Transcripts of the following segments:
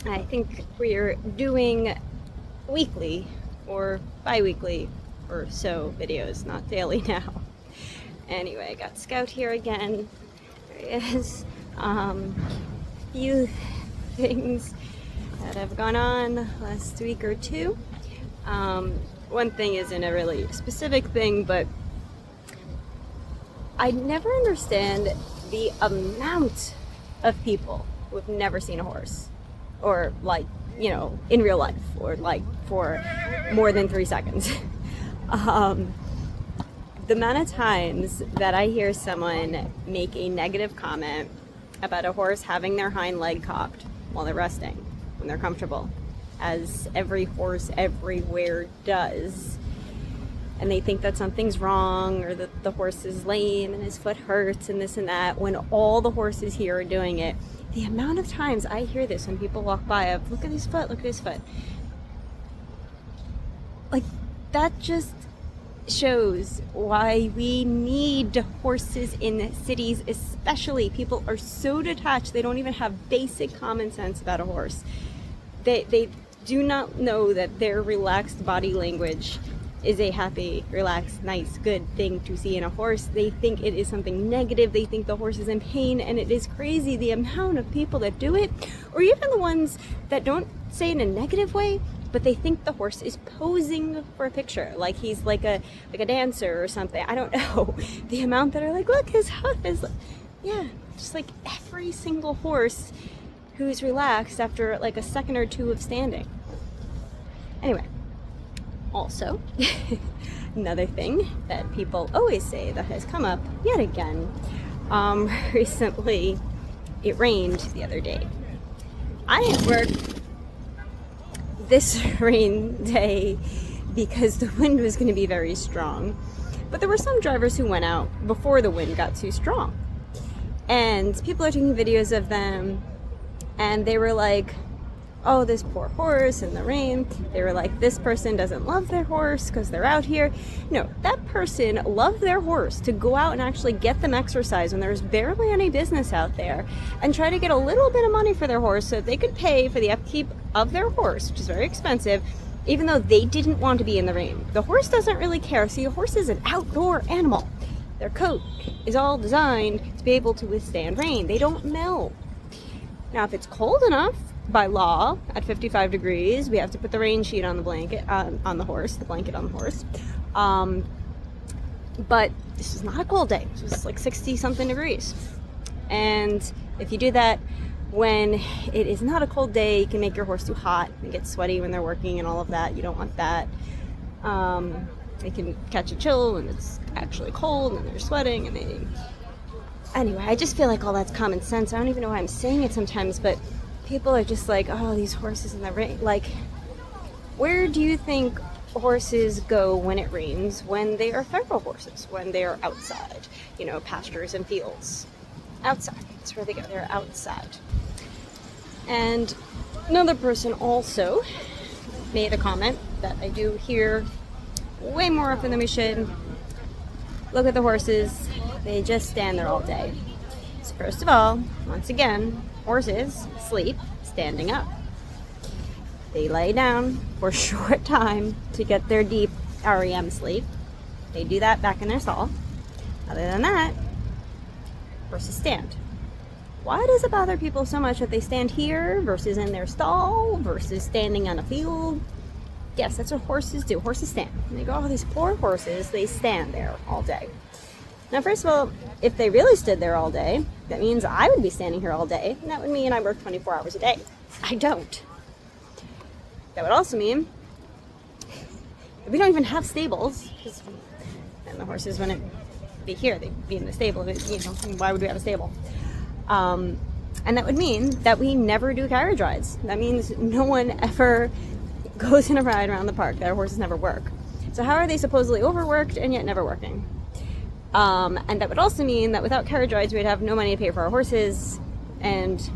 I think we're doing weekly or bi-weekly or so videos, not daily now. Anyway, I got Scout here again. There he is. Few things that have gone on last week or two. One thing isn't a really specific thing, but I never understand the amount of people who have never seen a horse, or in real life, or for more than 3 seconds. The amount of times that I hear someone make a negative comment about a horse having their hind leg cocked while they're resting, when they're comfortable, as every horse everywhere does, and they think that something's wrong, or that the horse is lame and his foot hurts and this and that, when all the horses here are doing it. The amount of times I hear this when people walk by of, look at his foot, look at his foot. Like, that just shows why we need horses in cities, especially. People are so detached, they don't even have basic common sense about a horse. They do not know that their relaxed body language is a happy, relaxed, nice, good thing to see in a horse. They think it is something negative. They think the horse is in pain, and it is crazy the amount of people that do it, or even the ones that don't say it in a negative way, but they think the horse is posing for a picture, like he's like a dancer or something. I don't know. The amount that are like, look, his hoof is, yeah, just like every single horse who's relaxed after like a second or two of standing. Anyway, also, another thing that people always say that has come up yet again, recently, it rained the other day. I didn't work this rain day because the wind was going to be very strong, but there were some drivers who went out before the wind got too strong, and people are taking videos of them, and they were like, oh, this poor horse in the rain. They were like, this person doesn't love their horse because they're out here. No, that person loved their horse to go out and actually get them exercise when there's barely any business out there, and try to get a little bit of money for their horse so they could pay for the upkeep of their horse, which is very expensive, even though they didn't want to be in the rain. The horse doesn't really care. See, a horse is an outdoor animal. Their coat is all designed to be able to withstand rain. They don't melt. Now, if it's cold enough, by law, at 55 degrees, we have to put the rain sheet on the blanket, on the horse, the blanket on the horse. But this is not a cold day. It's just like 60 something degrees. And if you do that when it is not a cold day, you can make your horse too hot and get sweaty when they're working and all of that. You don't want that. They can catch a chill when it's actually cold and they're sweating, and anyway, I just feel like all that's common sense. I don't even know why I'm saying it sometimes, but people are just like, oh, these horses in the rain. Like, where do you think horses go when it rains? When they are feral horses, when they are outside, pastures and fields. Outside, that's where they go. They're outside. And another person also made a comment that I do hear way more often than we should. Look at the horses. They just stand there all day. So first of all, once again, horses sleep standing up. They lay down for a short time to get their deep REM sleep. They do that back in their stall. Other than that, horses stand. Why does it bother people so much that they stand here versus in their stall versus standing on a field? Yes, that's what horses do. Horses stand. And they go, oh, these poor horses, they stand there all day. Now, first of all, if they really stood there all day, that means I would be standing here all day, and that would mean I work 24 hours a day. I don't. That would also mean that we don't even have stables, because then the horses wouldn't be here. They'd be in the stable. Why would we have a stable? And that would mean that we never do carriage rides. That means no one ever goes in a ride around the park. That our horses never work. So how are they supposedly overworked and yet never working? And that would also mean that without carriage rides, we'd have no money to pay for our horses, and it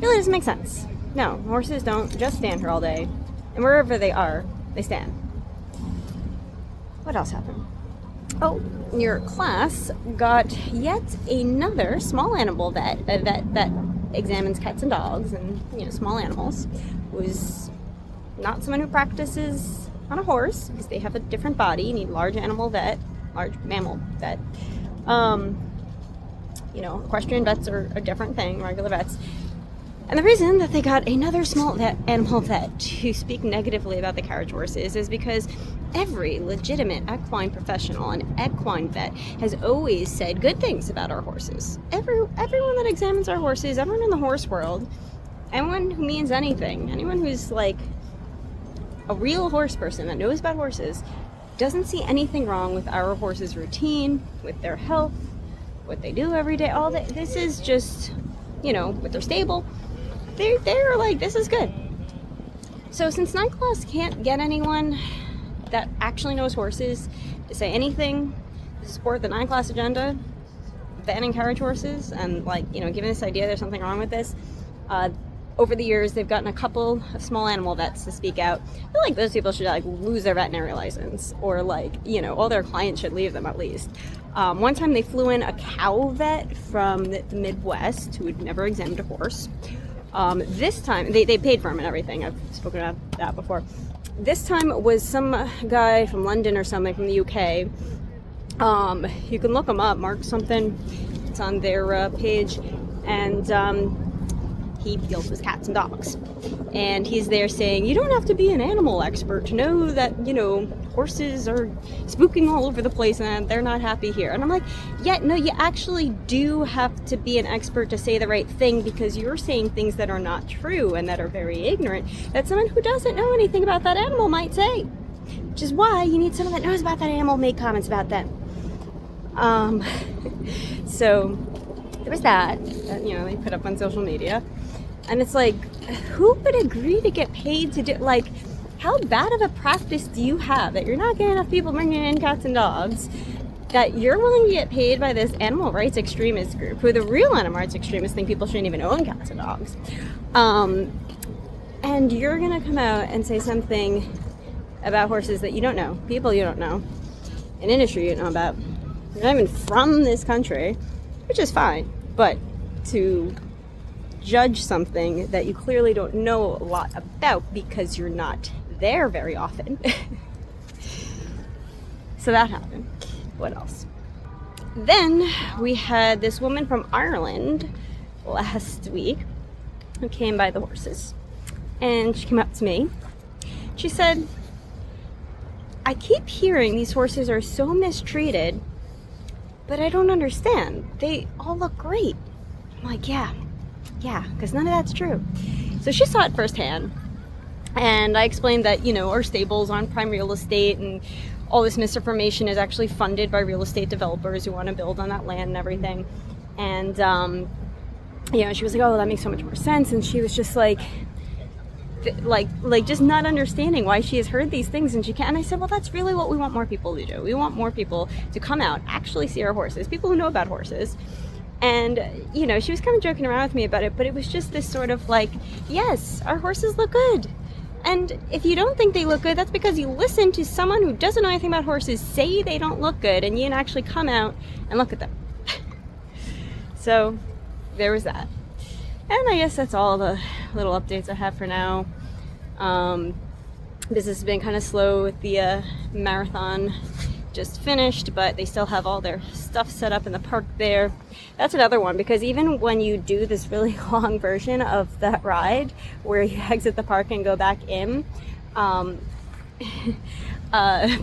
really doesn't make sense. No, horses don't just stand here all day, and wherever they are, they stand. What else happened? Oh, your class got yet another small animal vet, a vet that examines cats and dogs and, small animals, who's not someone who practices on a horse, because they have a different body. You need large mammal vet. Equestrian vets are a different thing, regular vets. And the reason that they got another small animal vet to speak negatively about the carriage horses is because every legitimate equine professional and equine vet has always said good things about our horses. Everyone that examines our horses, everyone in the horse world, anyone who means anything, anyone who's like a real horse person that knows about horses, doesn't see anything wrong with our horses' routine, with their health, what they do every day, all that. This is just, with their stable. They're like, this is good. So since 9th class can't get anyone that actually knows horses to say anything to support the 9th class agenda, banning carriage horses, and giving this idea there's something wrong with this, over the years they've gotten a couple of small animal vets to speak out. I feel like those people should lose their veterinary license, or all their clients should leave them at least. One time they flew in a cow vet from the Midwest who had never examined a horse. This time, they paid for him and everything. I've spoken about that before. This time was some guy from London or something, from the UK. You can look him up, Mark something. It's on their page. And he deals with cats and dogs. And he's there saying, you don't have to be an animal expert to know that, horses are spooking all over the place and they're not happy here. And I'm like, yeah, no, you actually do have to be an expert to say the right thing, because you're saying things that are not true and that are very ignorant, that someone who doesn't know anything about that animal might say. Which is why you need someone that knows about that animal make comments about them. So there was that, they put up on social media. And it's like, who would agree to get paid to do, how bad of a practice do you have that you're not getting enough people bringing in cats and dogs, that you're willing to get paid by this animal rights extremist group, who the real animal rights extremists think people shouldn't even own cats and dogs, and you're gonna come out and say something about horses that you don't know, people you don't know, an industry you don't know about, you're not even from this country, which is fine, but to judge something that you clearly don't know a lot about because you're not there very often. So that happened. What else? Then we had this woman from Ireland last week who came by the horses, and she came up to me. She said, I keep hearing these horses are so mistreated, but I don't understand. They all look great. I'm like, yeah, because none of that's true. So she saw it firsthand, and I explained that, our stables on prime real estate, and all this misinformation is actually funded by real estate developers who want to build on that land and everything. And she was like, oh, that makes so much more sense. And she was just like just not understanding why she has heard these things and she can't. And I said, well, that's really what we want more people to do. We want more people to come out, actually see our horses, people who know about horses. And, she was kind of joking around with me about it, but it was just this sort of yes, our horses look good. And if you don't think they look good, that's because you listen to someone who doesn't know anything about horses say they don't look good, and you can actually come out and look at them. So there was that. And I guess that's all the little updates I have for now. Business has been kind of slow with the marathon. Just finished, but they still have all their stuff set up in the park there. That's another one, because even when you do this really long version of that ride where you exit the park and go back in,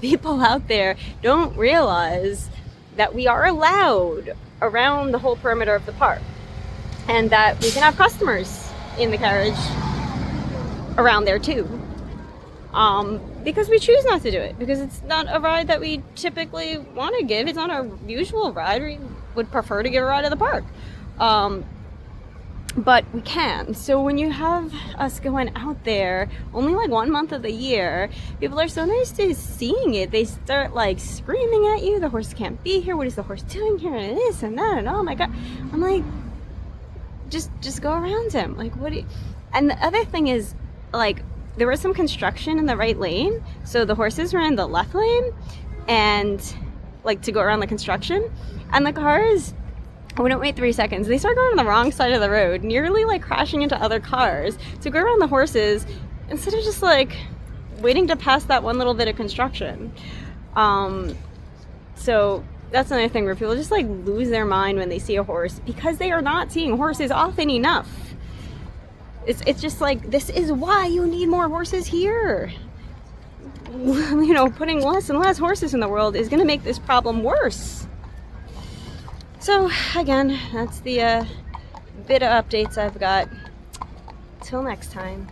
people out there don't realize that we are allowed around the whole perimeter of the park, and that we can have customers in the carriage around there too. Because we choose not to do it, because it's not a ride that we typically want to give. It's not our usual ride. We would prefer to give a ride to the park. But we can. So when you have us going out there only 1 month of the year, people are so nice to seeing it. They start screaming at you, the horse can't be here, what is the horse doing here, and this and that, and oh my god. I'm like, just go around him. What do you... And the other thing is, there was some construction in the right lane, so the horses were in the left lane, and to go around the construction, and the cars We don't wait 3 seconds. They start going on the wrong side of the road, nearly like crashing into other cars to go around the horses instead of just like waiting to pass that one little bit of construction. So that's another thing where people just like lose their mind when they see a horse because they are not seeing horses often enough. It's just like, this is why you need more horses here. You know, putting less and less horses in the world is going to make this problem worse. So again, that's the bit of updates I've got. Till next time.